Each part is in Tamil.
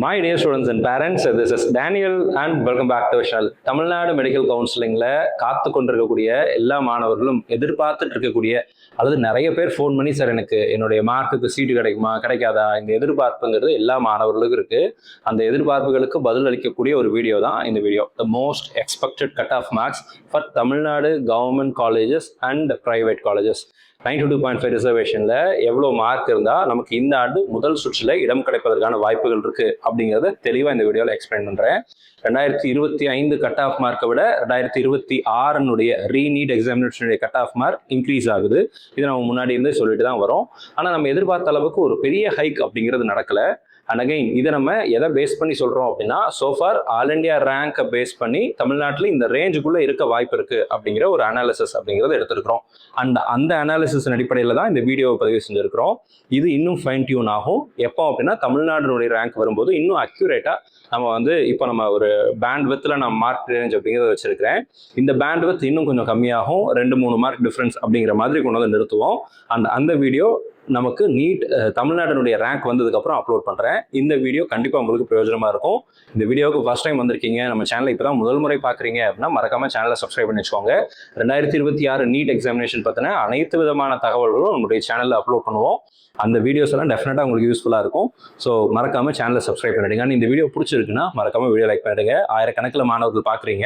My dear students and parents, this is Daniel and welcome back to our channel. Tamil Nadu medical கவுன்சிலிங்ல காத்து கொண்டிருக்கக்கூடிய எல்லா மாணவர்களும் எதிர்பார்த்துட்டு இருக்கக்கூடிய அல்லது நிறைய பேர் ஃபோன் பண்ணி சார் எனக்கு என்னுடைய மார்க்குக்கு சீட்டு கிடைக்குமா கிடைக்காதா இந்த எதிர்பார்ப்புங்கிறது எல்லா மாணவர்களுக்கும் இருக்கு. அந்த எதிர்பார்ப்புகளுக்கு பதில் அளிக்கக்கூடிய ஒரு வீடியோ தான் இந்த video. The most expected cut off marks for Tamil Nadu government colleges and private colleges. 92.5 ரிசர்வேஷன்ல எவ்வளோ மார்க் இருந்தால் நமக்கு இந்த ஆண்டு முதல் சுற்றில் இடம் கிடைப்பதற்கான வாய்ப்புகள் இருக்கு அப்படிங்கிறத தெளிவாக இந்த வீடியோவில் எக்ஸ்பிளைன் பண்ணுறேன். 2025 கட் ஆஃப் மார்க்கை விட 2026 ரீநீட் எக்ஸாமினேஷனுடைய கட் ஆஃப் மார்க் இன்க்ரீஸ் ஆகுது. இது நம்ம முன்னாடி இருந்து சொல்லிட்டு தான் வரோம். ஆனால் நம்ம எதிர்பார்த்த அளவுக்கு ஒரு பெரிய ஹைக் அப்படிங்கிறது நடக்கலை. அண்ட் அகைன் இதை நம்ம எதை பேஸ் பண்ணி சொல்கிறோம் அப்படின்னா, சோஃபார் ஆல் இண்டியா ரேங்கை பேஸ் பண்ணி தமிழ்நாட்டில் இந்த ரேஞ்சுக்குள்ளே இருக்க வாய்ப்பு இருக்குது அப்படிங்கிற ஒரு அனாலிசிஸ் அப்படிங்கிறத எடுத்துருக்கிறோம். அண்ட் அந்த அனாலிசிஸ் அடிப்படையில் தான் இந்த வீடியோவை பதிவு செஞ்சுருக்கிறோம். இது இன்னும் ஃபைன் டியூன் ஆகும். எப்போ அப்படின்னா தமிழ்நாடுனுடைய ரேங்க் வரும்போது இன்னும் அக்யூரேட்டாக நம்ம இப்போ நம்ம ஒரு பேண்ட் வித்தில் நான் மார்க் ரேஞ்ச் அப்படிங்கிறத வச்சிருக்கிறேன். இந்த பேண்ட் வித் இன்னும் கொஞ்சம் கம்மியாகும், 2-3 மார்க் டிஃப்ரென்ஸ் அப்படிங்கிற மாதிரி கொண்டு வந்து நிறுத்துவோம். அந்த வீடியோ நமக்கு நீட் தமிழ்நாடுனுடைய ரேங்க் வந்ததுக்கப்புறம் அப்லோட் பண்ணுறேன். இந்த வீடியோ கண்டிப்பாக உங்களுக்கு பிரயோஜனமாக இருக்கும். இந்த வீடியோவுக்கு ஃபர்ஸ்ட் டைம் வந்திருக்கீங்க, நம்ம சேனலை இப்போ தான் முதல் முறை பார்க்குறீங்க அப்படின்னா மறக்காம சேனலை சப்ஸ்கிரைப் பண்ணி வச்சுக்கோங்க. 2026 நீட் எக்ஸாமினேஷன் பற்றின அனைத்து விதமான தகவல்களும் நம்மளுடைய சேனலில் அப்லோட் பண்ணுவோம். அந்த வீடியோஸ் எல்லாம் டெஃபினட்டாக உங்களுக்கு யூஸ்ஃபுல்லாக இருக்கும். ஸோ மறக்காமல் சேனலை சப்ஸ்கிரைப் பண்ணிடுங்க. இந்த வீடியோ பிடிச்சிருக்குன்னா மறக்காமல் வீடியோ லைக் பண்ணிடுங்க. ஆயிரக்கணக்கில் மாணவர்கள் பார்க்குறீங்க,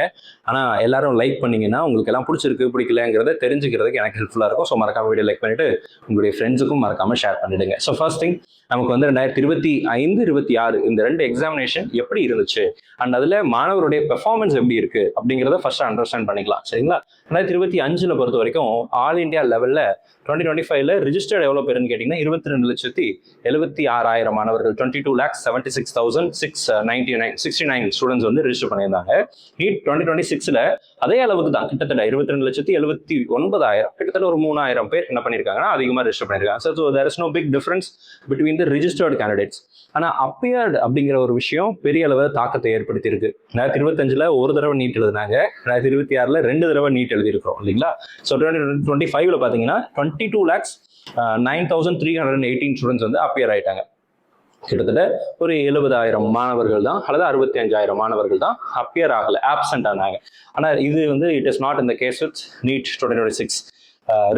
ஆனால் எல்லாரும் லைக் பண்ணிங்கன்னா உங்களுக்கு எல்லாம் பிடிச்சிருக்கு பிடிக்கலங்கிறத தெரிஞ்சுக்கிறதுக்கு எனக்கு ஹெல்ப்ஃபுல்லாக இருக்கும். ஸோ மறக்காமல் வீடியோ லைக் பண்ணிவிட்டு உங்களுடைய ஃப்ரெண்ட்ஸுக்கும் மறக்காமல் ஷேர் பண்ணிடுங்க. ஸோ ஃபர்ஸ்ட் திங், நமக்கு 2025-26 இந்த 2 எக்ஸாமினேஷன் எப்படி இருந்துச்சு அண்ட் அதில் மாணவருடைய பெர்ஃபார்மன்ஸ் எப்படி இருக்கு அப்படிங்கிறத ஃபர்ஸ்ட் அண்டர்ஸ்டாண்ட் பண்ணிக்கலாம். சரிங்களா? 2025 பொறுத்த வரைக்கும் ஆல் இண்டியா லெவலில் 2025 ரிஜிஸ்டர்ட் எவ்வளோ பேருன்னு கேட்டிங்கன்னா 22,76,000 மாணவர்கள், 22,76,669 ஸ்டூடெண்ட்ஸ் வந்து ரிஜிஸ்டர் பண்ணியிருந்தாங்க. நீட் 2026 அதே அளவுக்கு தான், கிட்டத்தட்ட 22,79,000, கிட்டத்தட்ட ஒரு 3,000 பேர் என்ன பண்ணியிருக்காங்கன்னா அதிகமாக ரிஜிஸ்டர் பண்ணியிருக்காங்க. So there is no big difference between the registered candidates. ஆனால் அப்பியர்டு அப்படிங்கிற ஒரு விஷயம் பெரிய அளவில் தாக்கத்தை ஏற்படுத்தியிருக்கு. 2025 ஒரு தடவை நீட் எழுதினாங்க, 2026 2 தடவை நீட் எழுதியிருக்கிறோம் இல்லைங்களா? ஸோ 2025 பார்த்தீங்கன்னா 22,09,318 ஸ்டூடெண்ட்ஸ் வந்து அப்பியர் ஆயிட்டாங்க. கிட்டத்தட்ட ஒரு 70,000 மாணவர்கள் தான் அல்லது 65,000 மாணவர்கள் தான் அப்பியர் ஆகலை, ஆப்சென்ட் ஆனாங்க. ஆனால் இது வந்து it is not in the case with NEET 2026.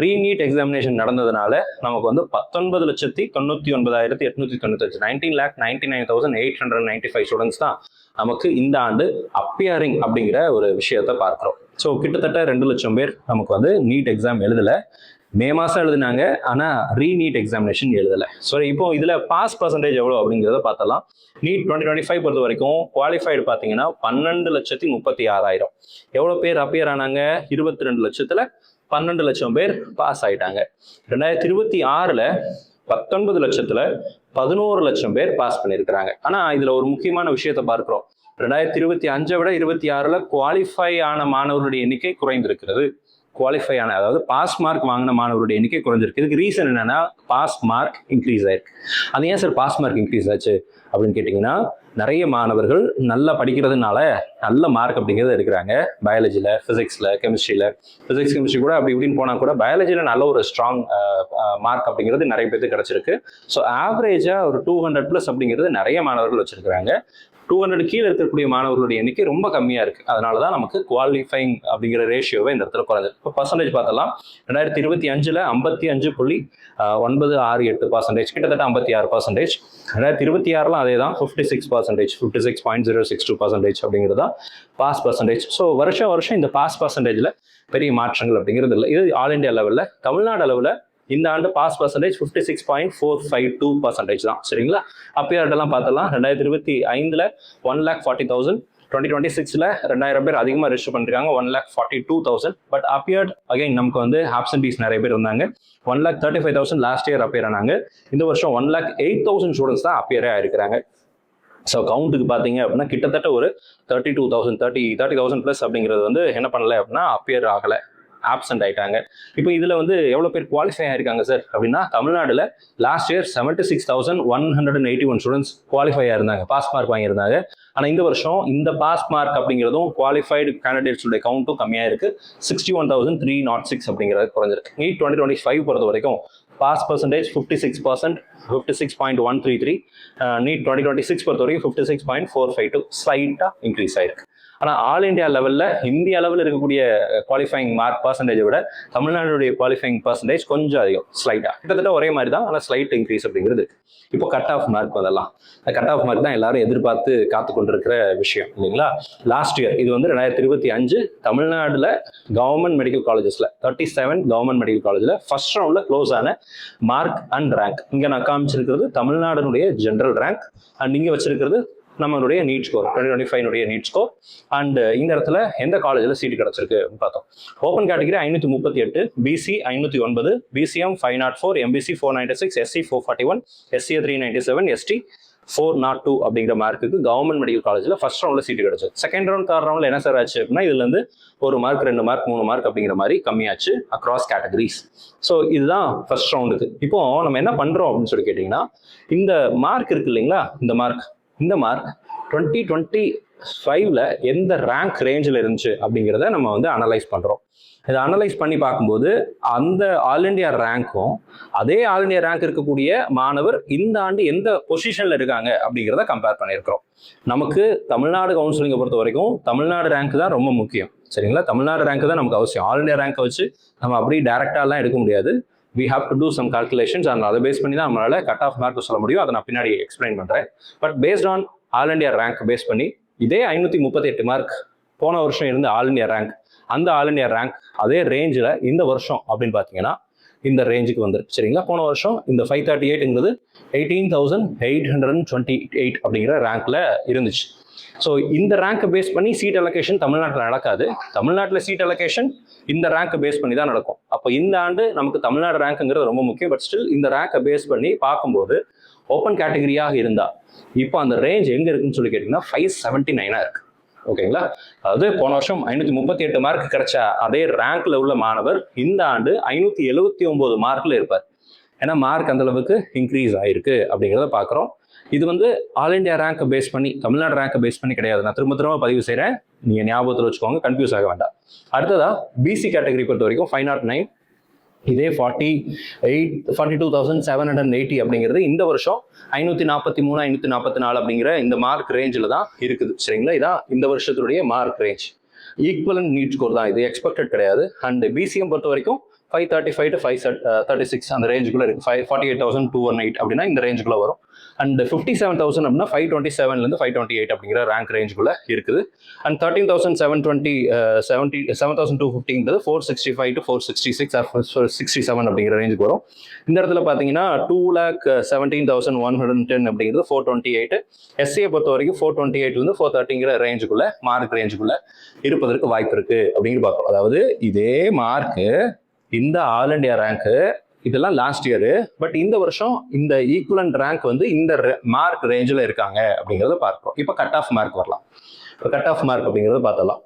Re NEET examination நடந்ததுனால நமக்கு வந்து 19,99,895 19,99,895 ஸ்டூடெண்ட்ஸ் தான் நமக்கு இந்த ஆண்டு அப்பியரிங் அப்படிங்கிற ஒரு விஷயத்தை பார்க்குறோம். ஸோ கிட்டத்தட்ட 2 லட்சம் பேர் நமக்கு வந்து நீட் எக்ஸாம் எழுதலை. மே மாதம் எழுதினாங்க, ஆனால் ரீநீட் எக்ஸாமினேஷன் எழுதலை. ஸோ இப்போ இதில் பாஸ் பர்சன்டேஜ் எவ்வளோ அப்படிங்கிறத பார்த்தலாம். நீட் 2025 பொறுத்த வரைக்கும் குவாலிஃபைடு பார்த்தீங்கன்னா 12,36,000. எவ்வளோ பேர் அப்பியர் ஆனாங்க? 22 லட்சத்தில் 12 லட்சம் பேர் பாஸ் ஆயிட்டாங்க. 2026 19 லட்சத்தில் 11 லட்சம் பேர் பாஸ் பண்ணியிருக்கிறாங்க. ஆனால் இதில் ஒரு முக்கியமான விஷயத்தை பார்க்குறோம். 2025 விட 26 குவாலிஃபை ஆன மாணவர்களுடைய எண்ணிக்கை குறைந்திருக்கிறது. குவாலிஃபை ஆன, அதாவது பாஸ் மார்க் வாங்கின மாணவருடைய எண்ணிக்கை குறைஞ்சிருக்கு. இதுக்கு ரீசன் என்னன்னா, பாஸ் மார்க் இன்க்ரீஸ் ஆயிருக்கு. அது ஏன் சார் பாஸ் மார்க் இன்க்ரீஸ் ஆச்சு அப்படின்னு கேட்டிங்கன்னா, நிறைய மாணவர்கள் நல்லா படிக்கிறதுனால நல்ல மார்க் அப்படிங்கிறது எடுக்கிறாங்க. பயாலஜியில், ஃபிசிக்ஸில், கெமிஸ்ட்ரியில், ஃபிசிக்ஸ் கெமிஸ்ட்ரி கூட அப்படி இப்படின்னு போனால் கூட பயாலஜியில் நல்ல ஒரு ஸ்ட்ராங் மார்க் அப்படிங்கிறது நிறைய பேருக்கு கிடச்சிருக்கு. ஸோ ஆவரேஜாக ஒரு 200+ அப்படிங்கிறது நிறைய மாணவர்கள் வச்சுருக்கிறாங்க. 200 கீழே இருக்கக்கூடிய மாணவர்களுடைய எண்ணிக்கை ரொம்ப கம்மியாக இருக்குது. அதனால தான் நமக்கு குவாலிஃபைங் அப்படிங்கிற ரேஷியோவை இந்த இடத்துல குறைஞ்சது. இப்போ பர்சன்டேஜ் பார்த்தலாம். 2025 55.968%, கிட்டத்தட்ட 56%. 2026 அதே தான், 56%, 56.062% அப்படிங்கிறது தான் பாஸ் பர்சன்டேஜ். ஸோ வருஷம் இந்த பாஸ் பர்சன்டேஜில் பெரிய மாற்றங்கள் அப்படிங்கிறது இல்லை. இது ஆல் இண்டியா லெவலில். தமிழ்நாடு அளவில் இந்த ஆண்டு பாஸ் பர்சன்டேஜ் 56.452% தான். சரிங்களா? அப்பியர்டெல்லாம் பார்த்தலாம். 2025 1,40,000, 2026 2,000 பேர் அதிகமாக ரெஜிஸ்டர் பண்ணிருக்காங்க, 1,42,000. பட் அப்பியர்ட் அகைன் நமக்கு வந்து ஆப்சன்டீஸ் நிறைய பேர் இருந்தாங்க. 1,35,000 லாஸ்ட் இயர் அப்பியர் ஆனாங்க. இந்த வருஷம் 1,08,000 ஸ்டூடெண்ட்ஸ் தான் அப்பியரே ஆயிருக்கிறாங்க. ஸோ கவுண்ட்டுக்கு பார்த்தீங்க அப்படின்னா கிட்டத்தட்ட ஒரு 30,000+ அப்படிங்கிறது வந்து என்ன பண்ணலை அப்படின்னா அப்பியர் ஆகலை, ஆப்சென்ட் ஆயிட்டாங்க. இப்போ இதில் வந்து எவ்வளோ பேர் குவாலிஃபை ஆயிருக்காங்க சார் அப்படின்னா, தமிழ்நாட்டில் லாஸ்ட் இயர் 76,181 ஸ்டூடெண்ட்ஸ் குவாலிஃபை ஆயிருந்தாங்க, பாஸ் மார்க் வாங்கியிருந்தாங்க. ஆனால் இந்த வருஷம் இந்த பாஸ் மார்க் அப்படிங்கிறதும் குவாலிஃபைடு கேண்டிடேட்ஸுடைய கவுண்ட்டும் கம்மியாக இருக்குது. 61,306 அப்படிங்கிறது குறைஞ்சிருக்கு. நீட் 2025 பொறுத்த வரைக்கும் பாஸ் பர்சன்டேஜ் 56%, 56.133. நீட் 2026 பொறுத்த வரைக்கும் 56.452, ஸ்லைட்டாக இன்க்ரீஸ் ஆயிருக்கு. ஆனால் ஆல் இண்டியா லெவலில் இந்திய அளவில் இருக்கக்கூடிய குவாலிஃபைங் மார்க் பர்சன்டேஜை விட தமிழ்நாடுடைய குவாலிஃபைங் பர்சன்டேஜ் கொஞ்சம் அதிகம், ஸ்லைட்டாக. கிட்டத்தட்ட ஒரே மாதிரி தான், ஆனால் ஸ்லைட் இன்க்ரீஸ் அப்படிங்கிறது. இப்போ கட் ஆஃப் மார்க் அதெல்லாம் கட் ஆஃப் மார்க் தான் எல்லாரும் எதிர்பார்த்து காத்து கொண்டிருக்கிற விஷயம் இல்லைங்களா. லாஸ்ட் இயர் இது வந்து 2025 தமிழ்நாடுல கவர்மெண்ட் மெடிக்கல் காலேஜஸ்ல 37 கவர்மெண்ட் மெடிக்கல் காலேஜ்ல ஃபர்ஸ்ட் ரவுண்ட்ல க்ளோஸ் ஆன மார்க் அண்ட் ரேங்க். இங்க நான் காமிச்சிருக்கிறது தமிழ்நாடுனுடைய ஜெனரல் ரேங்க் அண்ட் இங்க வச்சிருக்கிறது நம்மளுடைய NEET score 2025 NEET score. And இந்த இடத்துல எந்த காலேஜில் சீட் கிடைச்சிருக்கு பார்த்தோம். Open category 538, BC 509, BCM 504, MBC 496, SC 441, SCA 397, ST 402 அப்படிங்கிற மார்க்குக்கு கவர்மெண்ட் மெடிக்கல் காலேஜில் ஃபர்ஸ்ட் ரவுண்டில் சீட்டு கிடைச்சது. செகண்ட் ரவுண்ட் தேர்ட் ரவுண்டில் என்ன சார் ஆச்சு அப்படின்னா இதுல இருந்து 1 மார்க் 2 மார்க் 3 மார்க் அப்படிங்கிற மாதிரி கம்மியாச்சு அக்ராஸ் கேட்டகரிஸ். ஸோ இதுதான் ஃபர்ஸ்ட் ரவுண்டுக்கு. இப்போ நம்ம என்ன பண்றோம் அப்படின்னு சொல்லி கேட்டிங்கன்னா, இந்த மார்க் இருக்கு இல்லைங்களா, இந்த மார்க் 2025ல எந்த ரேங்க் ரேஞ்சில் இருந்துச்சு அப்படிங்கிறத நம்ம வந்து அனலைஸ் பண்ணுறோம். இதை அனலைஸ் பண்ணி பார்க்கும்போது அந்த ஆல் இண்டியா ரேங்க்கும் அதே ஆல் இண்டியா ரேங்க் இருக்கக்கூடிய மாணவர் இந்த ஆண்டு எந்த பொசிஷனில் இருக்காங்க அப்படிங்கிறத கம்பேர் பண்ணியிருக்கிறோம். நமக்கு தமிழ்நாடு கவுன்சிலிங்கை பொறுத்த வரைக்கும் தமிழ்நாடு ரேங்க் தான் ரொம்ப முக்கியம், சரிங்களா. தமிழ்நாடு ரேங்க் தான் நமக்கு அவசியம். ஆல் இண்டியா ரேங்கை வச்சு நம்ம அப்படியே டேரெக்டாலாம் எடுக்க முடியாது. we have to do some calculations and அதை பேஸ் பண்ணி தான் நம்மளால கட் ஆஃப் மார்க் சொல்ல முடியும். அதை நான் பின்னாடி எக்ஸ்பிளைன் பண்ணுறேன். But based on all India rank base பண்ணி இதே 538 மார்க் போன வருஷம் இருந்த ஆல் இண்டியா ரேங்க், அந்த ஆல் இண்டியா ரேங்க் அதே ரேஞ்சில் இந்த வருஷம் அப்படின்னு பார்த்தீங்கன்னா இந்த ரேஞ்சுக்கு வந்துருக்கு, சரிங்களா. போன வருஷம் இந்த 538ங்கிறது 18,828 அப்படிங்கிற ரேங்க்ல இருந்துச்சு. ஸோ இந்த ரேங்கை பேஸ் பண்ணி சீட் அலோகேஷன் தமிழ்நாட்டில் நடக்காது. தமிழ்நாட்டில் சீட் அலோகேஷன் இந்த ரேங்கை பேஸ் பண்ணி தான் நடக்கும். அப்போ இந்த ஆண்டு நமக்கு தமிழ்நாடு ரேங்க்குங்கிறது ரொம்ப முக்கியம். பட் ஸ்டில் இந்த ரேங்கை பேஸ் பண்ணி பார்க்கும்போது ஓப்பன் கேட்டகரியாக இருந்தா இப்போ அந்த ரேஞ்ச் எங்க இருக்குன்னு சொல்லி கேட்டீங்கன்னா 579 இருக்கு, ஓகேங்களா. அதாவது போன வருஷம் 538 மார்க் கிடைச்ச அதே ரேங்க்ல உள்ள மாணவர் இந்த ஆண்டு 579 மார்க்ல இருப்பார். ஏன்னா மார்க் அந்த அளவுக்கு இன்க்ரீஸ் ஆயிருக்கு அப்படிங்கிறத பார்க்குறோம். இது வந்து ஆல் இண்டியா ரேங்கை பேஸ் பண்ணி தமிழ்நாடு ரேங்கை பேஸ் பண்ணி கிடையாது. நான் திரும்ப பதிவு செய்கிறேன், நீங்கள் ஞாபகத்தில் வச்சுக்கோங்க, கன்ஃபியூஸ் ஆக வேண்டாம். அடுத்ததா பிசி கேட்டகரி பொறுத்த வரைக்கும் 509, இதே 42,780 அப்படிங்கிறது இந்த வருஷம் 543 544 அப்படிங்கிற இந்த மார்க் ரேஞ்சில் தான் இருக்குது, சரிங்களா. இதான் இந்த வருஷத்துடைய mark range. Equivalent NEET score தான் இது, எக்ஸ்பெக்டட் கிடையாது. அண்ட் பிசிஎம் பொறுத்த வரைக்கும் 535 to 536 அந்த ரேஞ்சுக்குள்ள இருக்கு. 48,218 அப்படின்னா இந்த ரேஞ்சுக்குள்ள வரும். அண்ட் 57,000 அப்படின்னா 527லேருந்து 528 அப்படிங்கிற ரேங்க் ரேஞ்சுக்குள்ள இருக்குது. அண்ட் 13,720 465 to 466 67 அப்படிங்கிற ரேஞ்சுக்கு வரும். இந்த இடத்துல பார்த்தீங்கன்னா 2,17,110 அப்படிங்கிறது 428. எஸ்சியை பொறுத்த வரைக்கும் 428லேருந்து 430ங்கிற ரேஞ்சுக்குள்ள மார்க் ரேஞ்சுக்குள்ள இருப்பதற்கு வாய்ப்பு இருக்கு அப்படிங்கிற பார்க்குறோம். அதாவது இதே மார்க்கு இந்த ஆல் இண்டியா ரேங்க்கு இதெல்லாம் லாஸ்ட் இயரு, பட் இந்த வருஷம் இந்த ஈக்குவலன்ட் ரேங்க் வந்து இந்த மார்க் ரேஞ்சில் இருக்காங்க அப்படிங்கிறத பார்க்குறோம். இப்போ கட் ஆஃப் மார்க் வரலாம். இப்போ கட் ஆஃப் மார்க் அப்படிங்கிறத பார்த்தலாம்.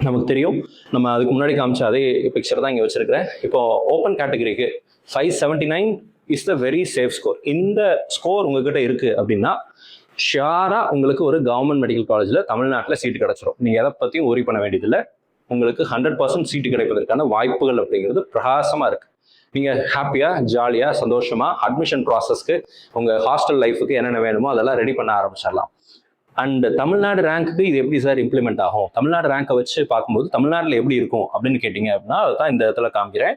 நமக்கு தெரியும், நம்ம அதுக்கு முன்னாடி காமிச்ச அதே பிக்சர் தான் இங்கே வச்சிருக்கிறேன். இப்போ ஓப்பன் கேட்டகரிக்கு 579 is the very safe score. இந்த ஸ்கோர் உங்ககிட்ட இருக்கு அப்படின்னா ஷியாரா உங்களுக்கு ஒரு கவர்மெண்ட் மெடிக்கல் காலேஜில் தமிழ்நாட்டில் சீட்டு கிடைச்சிரும். நீங்கள் எதை பற்றியும் ஒரி பண்ண வேண்டியதில்லை. உங்களுக்கு 100% சீட்டு கிடைப்பதற்கான வாய்ப்புகள் அப்படிங்கிறது பிரகாசமாக இருக்கு. நீங்கள் ஹாப்பியாக ஜாலியாக சந்தோஷமாக அட்மிஷன் ப்ராசஸ்க்கு உங்கள் ஹாஸ்டல் லைஃபுக்கு என்னென்ன வேணுமோ அதெல்லாம் ரெடி பண்ண ஆரம்பிச்சிடலாம். அண்ட் தமிழ்நாடு ரேங்க்குக்கு இது எப்படி சார் இம்ப்ளிமெண்ட் ஆகும், தமிழ்நாடு ரேங்கை வச்சு பார்க்கும்போது தமிழ்நாட்டில் எப்படி இருக்கும் அப்படின்னு கேட்டிங்க அப்படின்னா அதுதான் இந்த இடத்துல காமிக்கிறேன்.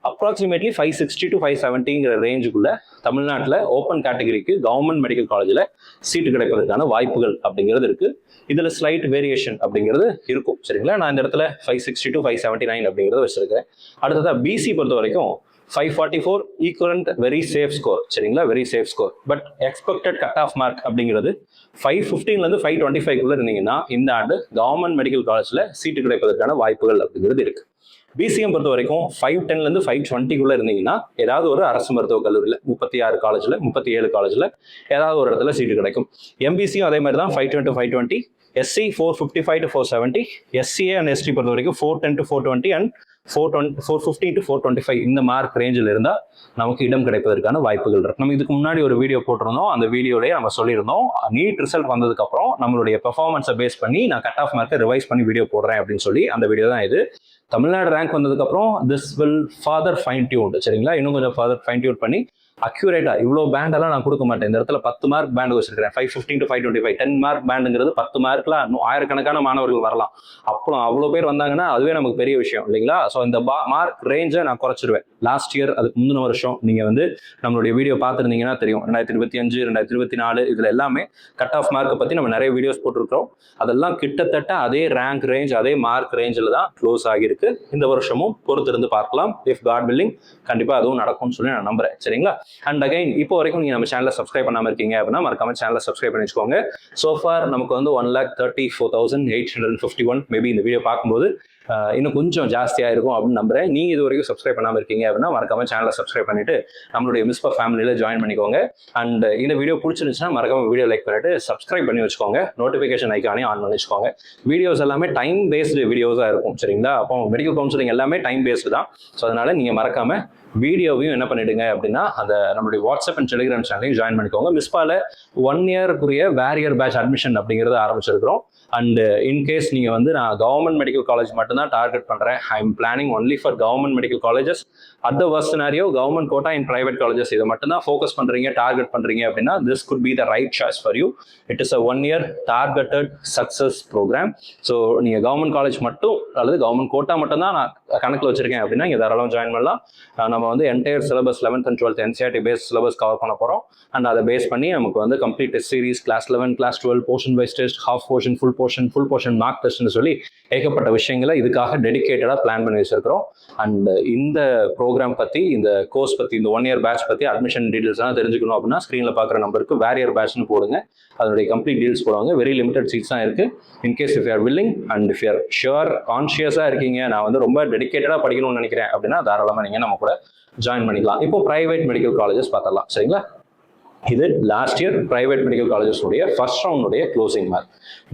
அப்ராக்சிமேட்லி 560 to 570ங்கிற ரேஞ்சுக்குள்ள தமிழ்நாட்டில் ஓப்பன் கேட்டகரிக்கு கவர்மெண்ட் மெடிக்கல் காலேஜில் சீட்டு கிடைப்பதற்கான வாய்ப்புகள் அப்படிங்கிறது இருக்கு. இதில் ஸ்லைட் வேரியேஷன் அப்படிங்கிறது இருக்கும், சரிங்களா. நான் இந்த இடத்துல 560 to 579 அப்படிங்கிறத வச்சிருக்கேன். அடுத்ததாக பிசி பொறுத்த வரைக்கும் 544 ஈக்குவலன்ட் வெரி சேஃப் ஸ்கோர், சரிங்களா, very safe score. But expected cut off mark அப்படிங்கிறது 515லேருந்து 525க்குள்ள இருந்தீங்கன்னா இந்த ஆண்டு கவர்மெண்ட் மெடிக்கல் காலேஜில் சீட்டு கிடைப்பதற்கான வாய்ப்புகள் அப்படிங்கிறது இருக்கு. பிசிஎம் பொறுத்த வரைக்கும் 510லேருந்து 520க்குள்ள இருந்தீங்கன்னா ஏதாவது ஒரு அரசு மருத்துவக் கல்லூரியில் 36 காலேஜில் 37 காலேஜில் ஏதாவது ஒரு இடத்துல சீட்டு கிடைக்கும். எம்பிசியும் அதே மாதிரி தான் 510 to 520, SC 455 to 470, SCA and ST பொறுத்த வரைக்கும் 410 to 420 அண்ட் 450 to 425 இந்த மார்க் ரேஞ்சில் இருந்தால் நமக்கு இடம் கிடைப்பதற்கான வாய்ப்புகள் இருக்கு. நம்ம இதுக்கு முன்னாடி ஒரு வீடியோ போட்டிருந்தோம். அந்த வீடியோலேயே நம்ம சொல்லியிருந்தோம் நீட் ரிசல்ட் வந்ததுக்கப்புறம் நம்மளுடைய பெர்ஃபார்மன்ஸை பேஸ் பண்ணி நான் கட் ஆஃப் மார்க்கை ரிவைஸ் பண்ணி வீடியோ போடுறேன் அப்படின்னு சொல்லி அந்த வீடியோ தான் இது. தமிழ்நாடு ரேங்க் வந்ததுக்கப்புறம் this will father fine tuned, சரிங்களா? இன்னும் கொஞ்சம் ஃபாதர் ஃபைன் டியூன் பண்ணி அக்யூரேட்டா இவ்வளோ பேண்டெல்லாம் நான் கொடுக்க மாட்டேன். இந்த இடத்துல 10 மார்க் பேண்ட் வச்சிருக்கிறேன், 515 to 525, 10 மார்க் பேண்டுங்கிறது 10 மார்க்ல ஆயிரக்கணக்கான மாணவர்கள் வரலாம். அப்புறம் அவ்வளோ பேர் வந்தாங்கன்னா அதுவே நமக்கு பெரிய விஷயம் இல்லைங்களா? ஸோ இந்த மார்க் ரேஞ்சை நான் குறைச்சிருவேன். லாஸ்ட் இயர், அதுக்கு முந்தின வருஷம் நீங்கள் வந்து நம்மளுடைய வீடியோ பார்த்துருந்தீங்கன்னா தெரியும், 2025, 2024 இதில் எல்லாமே கட் ஆஃப் மார்க்கை பற்றி நம்ம நிறைய வீடியோஸ் போட்டிருக்கிறோம். அதெல்லாம் கிட்டத்தட்ட அதே ரேங்க் ரேஞ்ச், அதே மார்க் ரேஞ்சில் தான் க்ளோஸ் ஆகியிருக்கு. இந்த வருஷமும் பொறுத்திருந்து பார்க்கலாம். இஃப் காட் வில்லிங் கண்டிப்பாக அதுவும் நடக்கும்னு சொல்லி நான் நம்புறேன், சரிங்களா? அண்ட் அகைன் இப்போ வரைக்கும் நீங்கள் நம்ம சேனலை சப்ஸ்கிரைப் பண்ணாமல் இருக்கீங்க அப்படின்னா மறக்காம சேனலை சப்ஸ்கிரைப் பண்ணி வச்சுக்கோங்க. சோஃபார் நமக்கு வந்து 1,34,851 மேபி இந்த வீடியோ பார்க்கும்போது இன்னும் கொஞ்சம் ஜாஸ்தியாக இருக்கும் அப்படின்னு நம்புறேன். நீங்கள் இது வரைக்கும் சப்ஸ்கிரைப் பண்ணாமல் இருக்கீங்க அப்படின்னா மறக்காம சேனலை சப்ஸ்கிரைப் பண்ணிட்டு நம்மளுடைய மிஸ்பா ஃபேமிலியில் ஜாயின் பண்ணிக்கோங்க. அண்ட் இந்த வீடியோ பிடிச்சிருந்துச்சுன்னா மறக்காம வீடியோ லைக் பண்ணிட்டு சப்ஸ்கிரைப் பண்ணி வச்சுக்கோங்க. நோட்டிஃபிகேஷன் ஐக்கானே ஆன் பண்ணி வச்சுக்கோங்க. வீடியோஸ் எல்லாமே டைம் பேஸ்டு வீடியோஸாக இருக்கும், சரிங்களா? அப்போ மெடிக்கல் கவுன்சிலிங் எல்லாமே டைம் பேஸ்டு தான். ஸோ அதனால நீங்கள் மறக்காம வீடியோவையும் என்ன பண்ணிடுங்க அப்படின்னா அந்த நம்மளுடைய வாட்ஸ்அப் அண்ட் டெலிகிராம் சேனலையும் ஜாயின் பண்ணிக்கோங்க. மிஸ்பால 1 இயருக்குரிய வேரியர் பேட்ச் அட்மிஷன் அப்படிங்கிறது ஆரம்பிச்சிருக்கிறோம். அண்ட் இன்கேஸ் நீங்கள் வந்து நான் கவர்மெண்ட் மெடிக்கல் காலேஜ் மட்டும்தான் டார்கெட் பண்ணுறேன், I am planning only for government medical colleges. At the worst scenario government quota in private colleges இதை மட்டும் தான் ஃபோக்கஸ் பண்ணுறீங்க, டார்கெட் பண்ணுறீங்க அப்படின்னா this could be the right choice for you. It is a 1 year targeted success programme. So நீங்கள் கவர்மெண்ட் காலேஜ் மட்டும் அல்லது கவர்மெண்ட் கோட்டா மட்டும் தான் நான் கணக்கில் வச்சிருக்கேன் அப்படின்னா இங்கே தாராளமாக ஜாயின் பண்ணலாம். நம்ம வந்து entire syllabus 11th and 12th NCERT base syllabus cover பண்ண போகிறோம். அண்ட் அதை பேஸ் பண்ணி நமக்கு வந்து complete test series, class 11, class 12, portion wise test, half portion, full portion mark டெஸ்ட்னு சொல்லி ஏகப்பட்ட விஷயங்களை இதுக்காக டெடிகேட்டடாக பிளான் பண்ணி வச்சிருக்கிறோம். அண்ட் இந்த ப்ரோக்ராம் பற்றி, இந்த கோர்ஸ் பற்றி, இந்த 1 இயர் பேட்ச் பற்றி அட்மிஷன் டீடைல்ஸ் எல்லாம் தெரிஞ்சுக்கணும் அப்படின்னா ஸ்க்ரீனில் பார்க்குற நம்பருக்கு வேரியர் பேட்ச்னு போடுங்க. அதனுடைய கம்ப்ளீட் டீல்ஸ் போடுவாங்க. வெரி லிமிடெட் சீட்ஸ் தான் இருக்குது. In case if you are willing and if you are sure கான்ஷியஸாக இருக்கீங்க, நான் வந்து ரொம்ப டெடிகேட்டடாக படிக்கணும்னு நினைக்கிறேன் அப்படின்னா தாராளமாக நீங்கள் நம்ம கூட ஜாயின் பண்ணிக்கலாம். இப்போ பிரைவேட் மெடிக்கல் காலேஜஸ் பார்த்தலாம், சரிங்களா? இது last year private medical colleges உடைய ஃபர்ஸ்ட் ரவுண்டுடைய closing mark.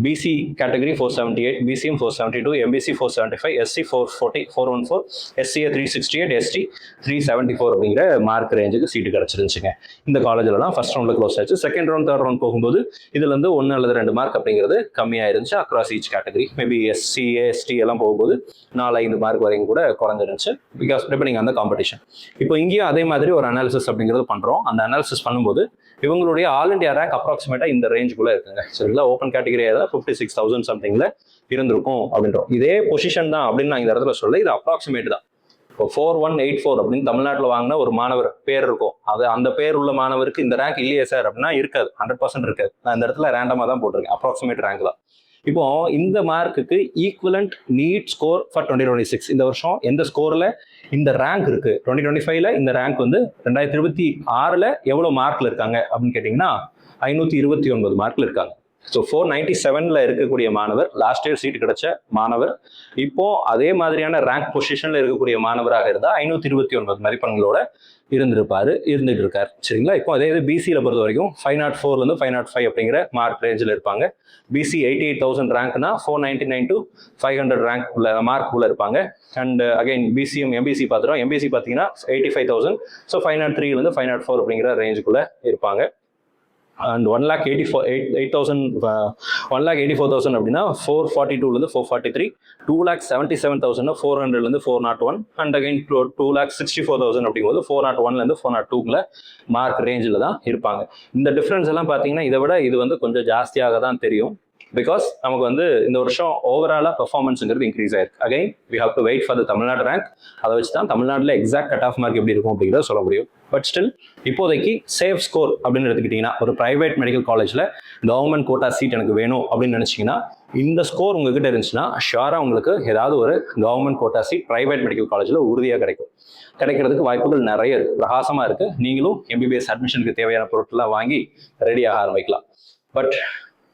BC category 478, BCM 472, MBC 475, SC 440, 414, SCA 368, ST 374 அப்படிங்கிற மார்க் ரேஞ்சுக்கு சீட்டு கிடச்சிருந்துச்சுங்க. இந்த காலேஜில் ஃபர்ஸ்ட் ரவுண்டில் க்ளோஸ் ஆச்சு. செகண்ட் ரவுண்ட், தேர்ட் ரவுண்ட் போகும்போது இதுலேருந்து 1 அல்லது 2 மார்க் அப்படிங்கிறது கம்மியாக இருந்துச்சு across each category. Maybe SC, ST எல்லாம் போகும்போது 4-5 மார்க் வரைக்கும் கூட குறைஞ்சிருந்துச்சு, because depending on the competition. இப்போ இங்கேயும் அதே மாதிரி ஒரு அனாலிசிஸ் அப்படிங்கிறது பண்ணுறோம். அந்த அனாலிசிஸ் பண்ணும்போது இவங்களுடைய ஆல் இண்டியா ரேங்க் அப்ராக்சிமேட்டா இந்த ரேஞ்சுக்குள்ள இருக்குங்க, சரிங்களா? ஓப்பன் கேட்டகரி 56,000 சம்திங்ல இருந்திருக்கும் அப்படின்றோம். இதே பொசிஷன் தான் அப்படின்னு நான் இந்த இடத்துல சொல்ல, இது அப்ராக்சிமேட் தான். இப்போ 4184 அப்படின்னு தமிழ்நாட்டில் வாங்கின ஒரு மாணவர் பேர் இருக்கும், அது அந்த பேர் உள்ள மாணவருக்கு இந்த ரேங்க் இல்லையே சார் அப்படின்னா இருக்காது, 100% இருக்காது. நான் இந்த இடத்துல ரேண்டமாக தான் போட்டிருக்கேன், அப்ராக்சிமேட் ரேங்க் தான். இப்போ இந்த மார்க்குக்கு ஈக்குவலண்ட் நீட் ஸ்கோர் ஃபார் 2026 இந்த வருஷம் எந்த ஸ்கோர்ல இந்த ரேங்க் இருக்கு, 2025ல இந்த ரேங்க் வந்து 2026ல எவ்வளவு மார்க்ல இருக்காங்க அப்படின்னு கேட்டீங்கன்னா 529 மார்க்ல இருக்காங்க. ஸோ 497ல இருக்கக்கூடிய மாணவர், லாஸ்ட் இயர் சீட் கிடைச்ச மாணவர், இப்போ அதே மாதிரியான ரேங்க் பொசிஷன்ல இருக்கக்கூடிய மாணவராக இருந்தால் 529 மதிப்பெண்களோட இருந்துட்டு இருக்காரு, சரிங்களா? இப்போ அதே இது பிசியில் பொறுத்த வரைக்கும் 504 505 அப்படிங்கிற மார்க் ரேஞ்சில் இருப்பாங்க. பிசி 88,000 ரேங்க்னா 499 to 500 ரேங்க் உள்ள மார்க் உள்ள இருப்பாங்க. அண்ட் அகைன் பிசிஎம், எம்பிசி பார்த்துட்டோம். எம்பிசி பார்த்தீங்கன்னா 85,000, ஸோ 503 504 அப்படிங்கிற ரேஞ்சுக்குள்ள இருப்பாங்க. அண்ட் 1,84,000 அப்படின்னா 442 443, 2,77,000 400 401, அண்ட் அகைன் 2,64,000 அப்படிங்கும்போது 401 402 மார்க் ரேஞ்சில் தான் இருப்பாங்க. இந்த டிஃப்ரென்ஸ் எல்லாம் பார்த்தீங்கன்னா இதை விட இது வந்து கொஞ்சம் ஜாஸ்தியாக தான் தெரியும், பிகாஸ் நமக்கு வந்து இந்த வருஷம் ஓவராலாக பெர்ஃபார்மன்ஸுங்கிறது இன்க்ரீஸ் ஆயிருக்கு. Again we have to wait for the Tamil Nadu rank. அதை வச்சு தான் தமிழ்நாட்டில் எக்ஸாக்ட் கட் ஆஃப் மார்க் எப்படி இருக்கும் அப்படிங்கிறத சொல்ல முடியும். பட் ஸ்டில் இப்போதைக்கு சேஃப் ஸ்கோர் அப்படின்னு எடுத்துக்கிட்டிங்கன்னா, ஒரு பிரைவேட் மெடிக்கல் காலேஜில் கவர்மெண்ட் கோட்டா சீட் எனக்கு வேணும் அப்படின்னு நினச்சிங்கன்னா இந்த ஸ்கோர் உங்ககிட்ட இருந்துச்சுன்னா ஷுவராக உங்களுக்கு ஏதாவது ஒரு government quota seat private medical காலேஜில் உறுதியாக கிடைக்கிறதுக்கு வாய்ப்புகள் நிறைய இருக்குது, பிரகாசமாக இருக்குது. நீங்களும் எம்பிபிஎஸ் அட்மிஷனுக்கு தேவையான பொருட்கள்லாம் வாங்கி ரெடியாக ஆரம்பிக்கலாம். But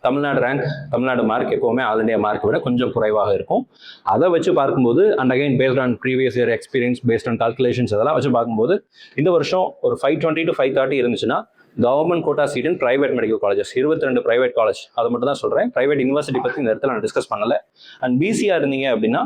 Tamil Nadu rank, Tamil Nadu mark எப்போவுமே ஆல் இண்டியா மார்க்கை விட கொஞ்சம் குறைவாக இருக்கும். அதை வச்சு பார்க்கும்போது and again based on previous year experience, based on calculations அதெல்லாம் வச்சு பார்க்கும்போது இந்த வருஷம் ஒரு 520 to 530 இருந்துச்சுன்னா government quota seat in private medical colleges 22 private college, அதை மட்டும் தான் சொல்கிறேன். பிரைவேட் யூனிவர்சிட்டி பற்றி இந்த இடத்துல நான் டிஸ்கஸ் பண்ணலை. அண்ட் பிசிஆர் இருந்தீங்க அப்படின்னா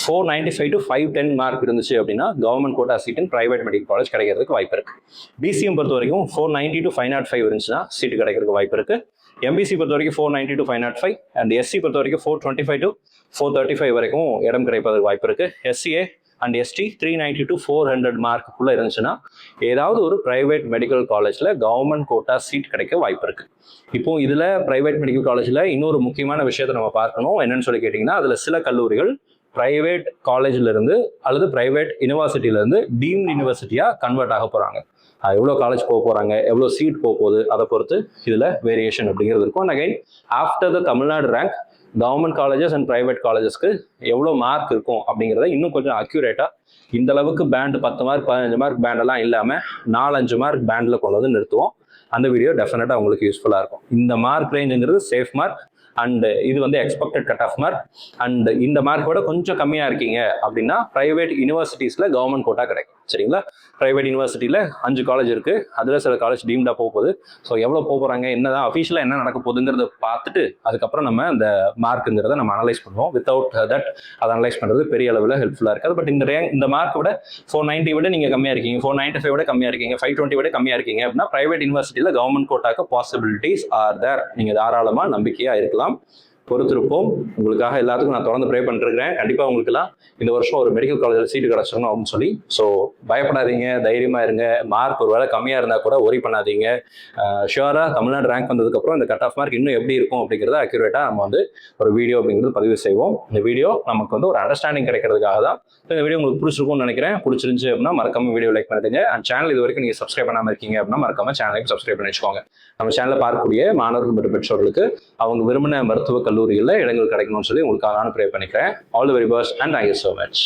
495 to 510 மார்க் இருந்துச்சு அப்படின்னா government quota seat in private medical college கிடைக்கிறதுக்கு வாய்ப்பு இருக்குது. பிசிஎம் பொறுத்த வரைக்கும் 490 to 505 இருந்துச்சுன்னா சீட்டு கிடைக்கிறதுக்கு வாய்ப்பு இருக்குது. எம்பிசி பொறுத்த வரைக்கும் 490 to 505 அண்ட் எஸ்சி பொறுத்த வரைக்கும் 425 to 435 வரைக்கும் இடம் கிடைப்பதற்கு வாய்ப்பு இருக்கு. எஸ்சிஏ அண்ட் எஸ்டி 390 to 400 மார்க்குள்ள இருந்துச்சுன்னா ஏதாவது ஒரு பிரைவேட் மெடிக்கல் காலேஜில் கவர்மெண்ட் கோட்டா சீட் கிடைக்க வாய்ப்பு இருக்கு. இப்போ இதில் பிரைவேட் மெடிக்கல் காலேஜில் இன்னொரு முக்கியமான விஷயத்தை நம்ம பார்க்கணும். என்னன்னு சொல்லி கேட்டிங்கன்னா, அதில் சில கல்லூரிகள் பிரைவேட் காலேஜ்லேருந்து அல்லது பிரைவேட் யூனிவர்சிட்டியிலேருந்து டீம்டு யூனிவர்சிட்டியாக கன்வெர்ட் ஆக போகிறாங்க. எவ்வளோ காலேஜ் போக போகிறாங்க, எவ்வளோ சீட் போக போகுது, அதை பொறுத்து இதில் வேரியேஷன் அப்படிங்கிறது இருக்கும். And again after the Tamil Nadu rank government colleges and private காலேஜஸ்க்கு எவ்வளோ மார்க் இருக்கும் அப்படிங்கிறத இன்னும் கொஞ்சம் அக்யூரேட்டாக இந்த அளவுக்கு பேண்ட் 10 மார்க் 15 மார்க் பேண்டெல்லாம் இல்லாமல் 4-5 மார்க் பேண்டில் கொண்டு வந்து நிறுத்துவோம். அந்த வீடியோ டெஃபினட்டாக உங்களுக்கு யூஸ்ஃபுல்லாக இருக்கும். இந்த மார்க் ரேஞ்சுங்கிறது சேஃப் மார்க் அண்ட் இது வந்து expected cut off mark. And இந்த மார்க்கோட கொஞ்சம் கம்மியாக இருக்கீங்க அப்படின்னா ப்ரைவேட் யூனிவர்சிட்டிஸில் கவர்மெண்ட் கோட்டா கிடைக்கும். சரிங்களா? ப்ரைவேட் யூனிவர்சிட்டியில் 5 காலேஜ் இருக்குது. அதில் சில காலேஜ் டீம்டாக போக போகுது. ஸோ எவ்வளோ போக போகிறாங்க, என்னதான் அஃபீஷியலாக என்ன நடக்க போகுதுங்கிறத பார்த்துட்டு அதுக்கப்புறம் நம்ம அந்த மார்க்குங்கிறத நம்ம அனலைஸ் பண்ணுவோம். வித்தவுட் தட் அதை அனலைஸ் பண்ணுறது பெரிய அளவில் ஹெல்ப்ஃபுல்லாக இருக்காது. பட் இந்த மார்க் விட 490 விட நீங்கள் கம்மியாக இருக்கீங்க, 495 விட கம்மியாக இருக்கீங்க, 520 விட கம்மியாக இருக்கீங்க அப்படின்னா ப்ரைவேட் யூனிவர்சிட்டியில் கவர்மெண்ட் கோட்டாக்கு பாசிபிலிட்டிஸ் ஆர் தேர். நீங்கள் தாராளமாக நம்பிக்கையாக இருக்கலாம். பொறுத்திருப்போம். உங்களுக்காக எல்லாத்துக்கும் நான் தொடர்ந்து ப்ரே பண்ணிருக்கிறேன். கண்டிப்பாக உங்களுக்குலாம் இந்த வருஷம் ஒரு மெடிக்கல் காலேஜில் சீட்டு கிடச்சிடணும் அப்படின்னு சொல்லி. ஸோ பயப்படாதீங்க, தைரியமாக இருங்க. மார்க் ஒரு வேளை கம்மியாக இருந்தால் கூட ஒரி பண்ணாதீங்க. ஷுவராக தமிழ்நாடு ரேங்க் வந்ததுக்கப்புறம் இந்த கட் ஆஃப் மார்க் இன்னும் எப்படி இருக்கும் அப்படிங்கிறத அக்யூரேட்டாக நம்ம வந்து ஒரு வீடியோ அப்படிங்கிறது பதிவு செய்வோம். இந்த வீடியோ நமக்கு வந்து ஒரு அண்டர்ஸ்டாண்டிங் கிடைக்கிறதுக்காக தான். இந்த வீடியோ உங்களுக்கு பிடிச்சிருக்கும்னு நினைக்கிறேன். பிடிச்சிருந்துச்சு அப்படின்னா மறக்காம வீடியோ லைக் பண்ணிடுங்க. அண்ட் சேனல் இது வரைக்கும் நீங்கள் சப்ஸ்கிரைப் பண்ணாமல் இருக்கீங்க அப்படின்னா மறக்காம சேனலையும் சப்ஸ்கிரைப் பண்ணி வச்சுக்கோங்க. நம்ம சேனலில் பார்க்கக்கூடிய மாணவர்கள் மற்றும் பெற்றோர்களுக்கு அவங்க விரும்பின மருத்துவ கல்லூரிகளில் இடங்கள் கிடைக்கணும்னு சொல்லி உங்களுக்காக நான் ப்ரே பண்ணிக்கிறேன். All the very best and thank you so much.